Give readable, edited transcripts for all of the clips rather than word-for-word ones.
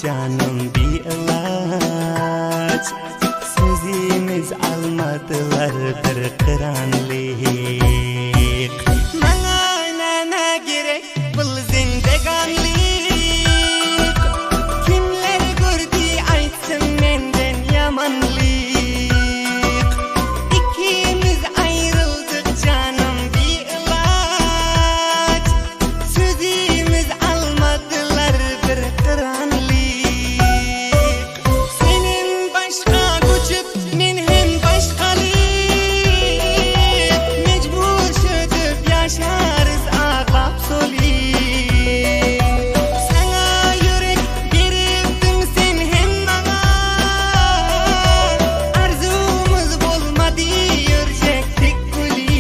canım bir ilaç. Sözümüz almadılar bir kıranlık. Bana ne gerek bu zindeganlık? Kimler gördü aytsın menden yamanlık. İkimiz ayrıldık canım bir ilaç. Sözümüz almadılar bir kıranlık. Senin başka göçüp men hem başkalık. Mecbur şödüp yaşarız ağlap solik. Sana yürek beriptin sen hem bana. Arzumuz bolmadı yürjektik gülik.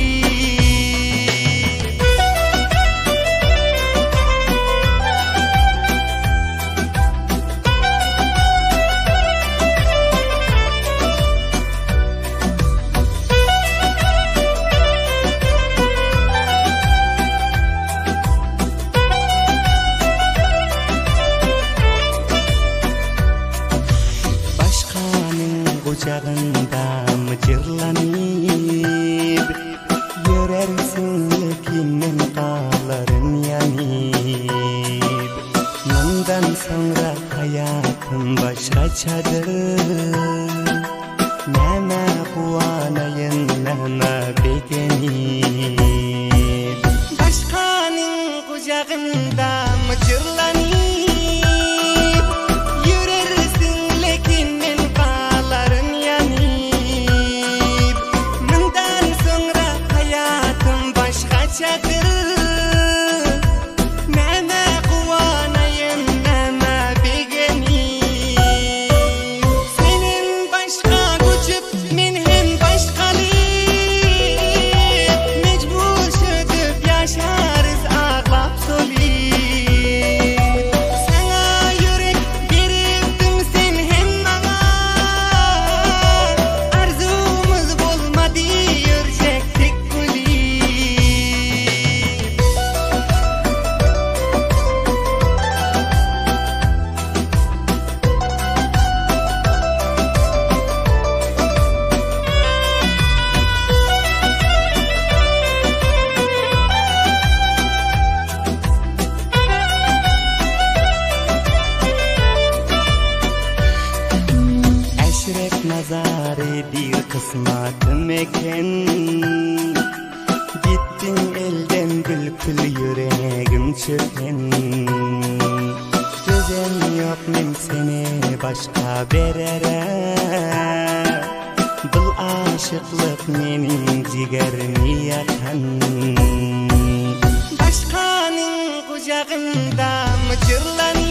Başkanın kucağında mıcırlanıp yürersin lekinden kaların yanıp. Bundan sonra hayatım başkaçadır. Neme kuanayın neme begenip. Başkanın kucağında mıcırlanıp yürersin lekin men kaların yanıp. Bundan sonra hayatım başkaçadır. Neme kuanayın neme begenip. Senin başka göçüp men hem başkalık. Mecbur şödüp yaşarız ağlap solik. Sana yürek beriptin sen hem bana. Arzumuz bolmadı yürjektik gülik. Eşref nazarı bir kısmatım eken. Gittin elden bülbül yüreğim çöken. Gözüm yok men seni başka berere. Bu aşıklık menin ciğerimi yakan. Başkanın kucağında mıcırlanıp